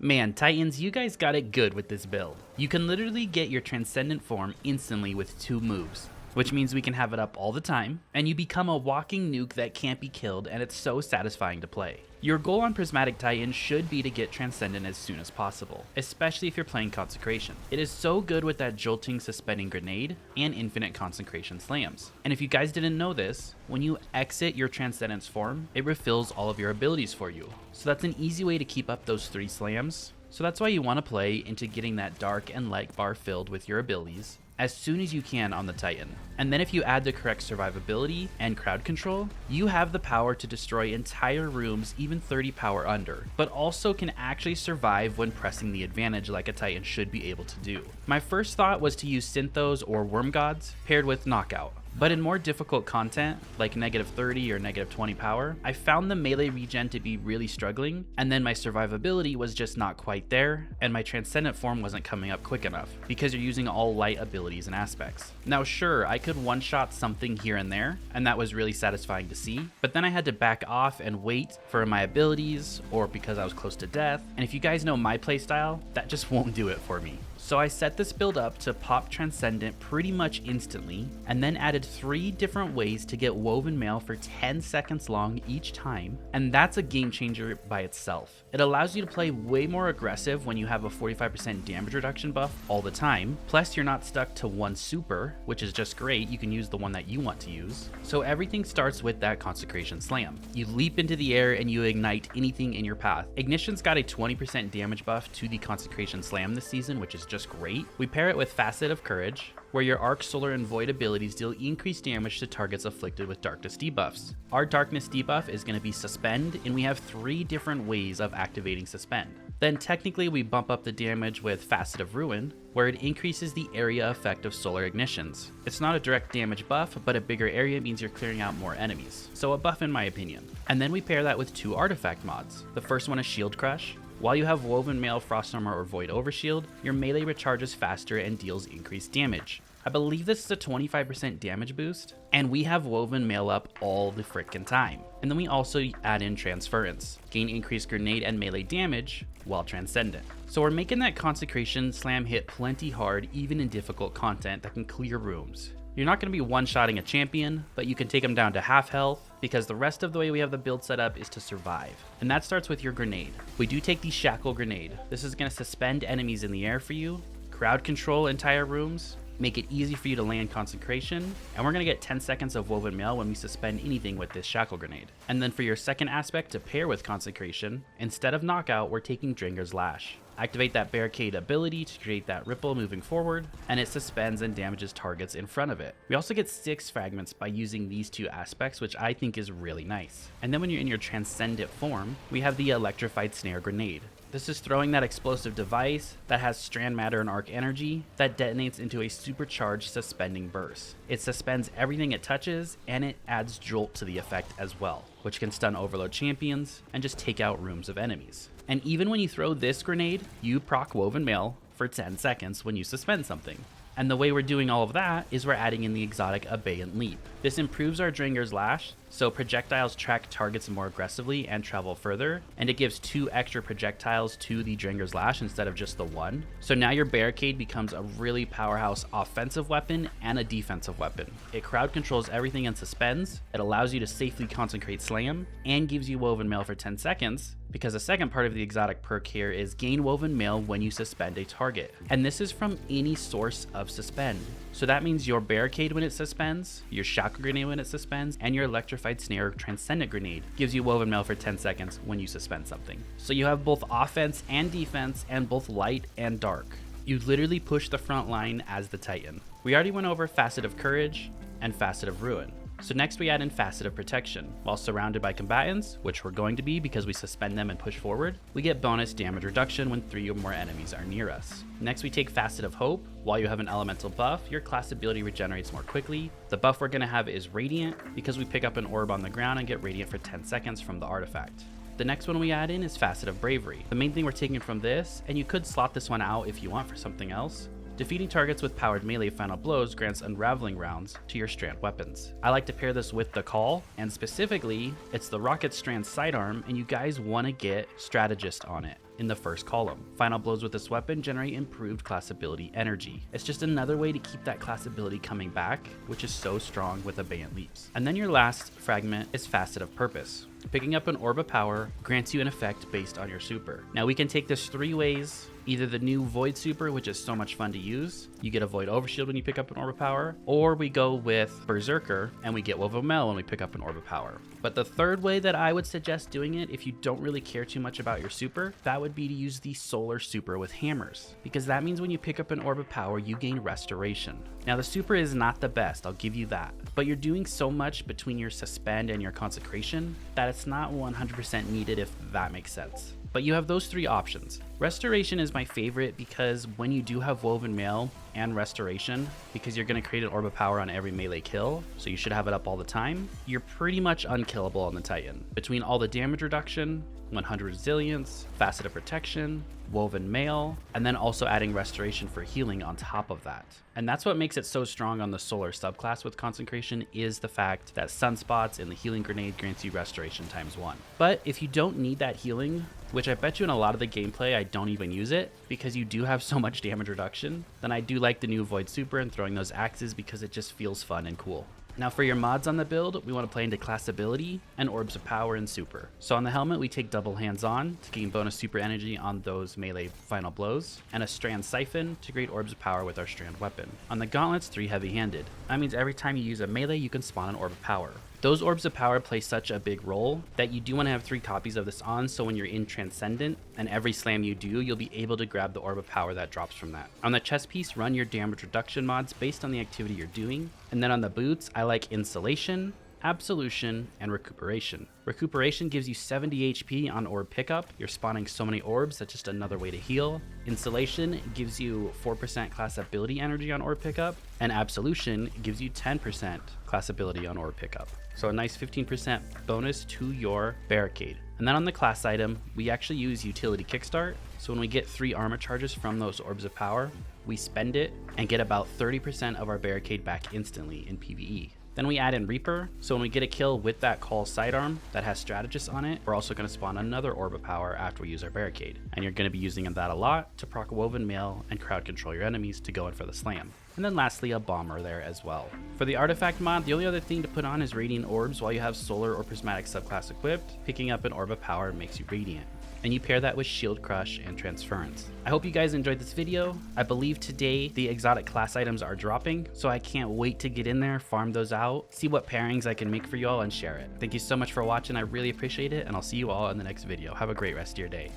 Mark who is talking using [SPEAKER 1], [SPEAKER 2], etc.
[SPEAKER 1] Man, Titans, you guys got it good with this build. You can literally get your Transcendent form instantly with 2 moves, which means we can have it up all the time, and you become a walking nuke that can't be killed, and it's so satisfying to play. Your goal on Prismatic Titan should be to get Transcendent as soon as possible, especially if you're playing Consecration. It is so good with that Jolting suspending grenade and infinite Consecration slams. And if you guys didn't know this, when you exit your Transcendence form, it refills all of your abilities for you. So that's an easy way to keep up those 3 slams. So that's why you want to play into getting that dark and light bar filled with your abilities as soon as you can on the Titan. And then if you add the correct survivability and crowd control, you have the power to destroy entire rooms even 30 power under, but also can actually survive when pressing the advantage like a Titan should be able to do. My first thought was to use Synthos or Wormgods paired with Knockout. But in more difficult content, like -30 or -20 power, I found the melee regen to be really struggling, and then my survivability was just not quite there, and my Transcendent form wasn't coming up quick enough, because you're using all light abilities and aspects. Now sure, I could one-shot something here and there, and that was really satisfying to see, but then I had to back off and wait for my abilities, or because I was close to death, and if you guys know my playstyle, that just won't do it for me. So I set this build up to pop Transcendent pretty much instantly, and then added 3 different ways to get Woven Mail for 10 seconds long each time, and that's a game changer by itself. It allows you to play way more aggressive when you have a 45% damage reduction buff all the time, plus you're not stuck to one super, which is just great, you can use the one that you want to use. So everything starts with that Consecration Slam. You leap into the air and you ignite anything in your path. Ignition's got a 20% damage buff to the Consecration Slam this season, which is just great. We pair it with Facet of Courage, where your Arc, Solar, and Void abilities deal increased damage to targets afflicted with Darkness debuffs. Our Darkness debuff is going to be Suspend, and we have 3 different ways of activating Suspend. Then technically we bump up the damage with Facet of Ruin, where it increases the area effect of solar ignitions. It's not a direct damage buff, but a bigger area means you're clearing out more enemies. So a buff in my opinion. And then we pair that with 2 artifact mods. The first one is Shield Crush. While you have Woven Mail, Frost Armor, or Void Overshield, your melee recharges faster and deals increased damage. I believe this is a 25% damage boost, and we have Woven Mail up all the frickin' time. And then we also add in Transference, gain increased grenade and melee damage while Transcendent. So we're making that Consecration Slam hit plenty hard even in difficult content that can clear rooms. You're not going to be one-shotting a champion, but you can take them down to half health, because the rest of the way we have the build set up is to survive. And that starts with your grenade. We do take the Shackle Grenade. This is going to suspend enemies in the air for you, crowd control entire rooms, make it easy for you to land Consecration, and we're going to get 10 seconds of Woven Mail when we suspend anything with this Shackle Grenade. And then for your second aspect to pair with Consecration, instead of Knockout, we're taking Dringer's Lash. Activate that Barricade ability to create that ripple moving forward, and it suspends and damages targets in front of it. We also get 6 fragments by using these 2 aspects, which I think is really nice. And then when you're in your Transcendent form, we have the Electrified Snare Grenade. This is throwing that explosive device that has strand matter and arc energy that detonates into a supercharged suspending burst. It suspends everything it touches, and it adds jolt to the effect as well, which can stun overload champions and just take out rooms of enemies. And even when you throw this grenade, you proc Woven Mail for 10 seconds when you suspend something. And the way we're doing all of that is we're adding in the exotic Abeyant Leap. This improves our Dringer's Lash, so projectiles track targets more aggressively and travel further, and it gives 2 extra projectiles to the Dringer's Lash instead of just the 1. So now your Barricade becomes a really powerhouse offensive weapon and a defensive weapon. It crowd controls everything and suspends, it allows you to safely consecrate Slam, and gives you Woven Mail for 10 seconds, because the second part of the exotic perk here is gain Woven Mail when you suspend a target. And this is from any source of suspend. So that means your Barricade when it suspends, your Shackle Grenade when it suspends, and your Electrified Snare Transcendent Grenade gives you Woven Mail for 10 seconds when you suspend something. So you have both offense and defense, and both light and dark. You literally push the front line as the Titan. We already went over Facet of Courage and Facet of Ruin. So next we add in Facet of Protection. While surrounded by combatants, which we're going to be because we suspend them and push forward, we get bonus damage reduction when 3 or more enemies are near us. Next we take Facet of Hope. While you have an elemental buff, your class ability regenerates more quickly. The buff we're going to have is Radiant, because we pick up an orb on the ground and get Radiant for 10 seconds from the artifact. The next one we add in is Facet of Bravery. The main thing we're taking from this, and you could slot this one out if you want for something else, defeating targets with powered melee final blows grants unraveling rounds to your strand weapons. I like to pair this with the Call, and specifically, it's the Rocket Strand sidearm, and you guys want to get Strategist on it. in the first column. Final blows with this weapon generate improved class ability energy. It's just another way to keep that class ability coming back, which is so strong with Abeyant Leaps. And then your last fragment is Facet of Purpose. Picking up an Orb of Power grants you an effect based on your super. Now we can take this 3 ways. Either the new Void super, which is so much fun to use, you get a Void Overshield when you pick up an Orb of Power, or we go with Berserker and we get Woven Mail when we pick up an Orb of Power. But the third way that I would suggest doing it, if you don't really care too much about your super, that would be to use the Solar super with Hammers, because that means when you pick up an Orb of Power, you gain Restoration. Now the super is not the best, I'll give you that, but you're doing so much between your Suspend and your Consecration that it's not 100% needed, if that makes sense. But you have those 3 options. Restoration is my favorite because when you do have Woven Mail and Restoration, because you're going to create an Orb of Power on every melee kill, so you should have it up all the time, you're pretty much unkillable on the Titan. Between all the damage reduction, 100 resilience, Facet of Protection, Woven Mail, and then also adding Restoration for healing on top of that. And that's what makes it so strong on the Solar subclass with Consecration, is the fact that Sunspots and the Healing Grenade grants you Restoration ×1. But if you don't need that healing, which I bet you in a lot of the gameplay I don't even use it because you do have so much damage reduction, then I do like the new Void Super and throwing those axes because it just feels fun and cool. Now for your mods on the build, we want to play into Class Ability and Orbs of Power and Super. So on the helmet, we take double Hands On to gain bonus super energy on those melee final blows, and a Strand Siphon to create Orbs of Power with our Strand weapon. On the gauntlets, 3 heavy-handed. That means every time you use a melee, you can spawn an Orb of Power. Those Orbs of Power play such a big role that you do want to have 3 copies of this on, so when you're in Transcendent and every slam you do, you'll be able to grab the Orb of Power that drops from that. On the chest piece, run your damage reduction mods based on the activity you're doing. And then on the boots, I like Insulation, Absolution, and Recuperation. Recuperation gives you 70 HP on orb pickup. You're spawning so many orbs, that's just another way to heal. Insulation gives you 4% class ability energy on orb pickup, and Absolution gives you 10% class ability on orb pickup. So a nice 15% bonus to your barricade. And then on the class item, we actually use Utility Kickstart. So when we get 3 armor charges from those Orbs of Power, we spend it and get about 30% of our barricade back instantly in PvE. Then we add in Reaper, so when we get a kill with that Call sidearm that has Strategist on it, we're also going to spawn another Orb of Power after we use our barricade. And you're going to be using that a lot to proc Woven Mail and crowd control your enemies to go in for the slam. And then lastly, a Bomber there as well. For the Artifact mod, the only other thing to put on is Radiant Orbs while you have Solar or Prismatic subclass equipped. Picking up an Orb of Power makes you Radiant. And you pair that with Shield Crush and Transference. I hope you guys enjoyed this video. I believe today the exotic class items are dropping, so I can't wait to get in there, farm those out, see what pairings I can make for you all and share it. Thank you so much for watching, I really appreciate it, and I'll see you all in the next video. Have a great rest of your day.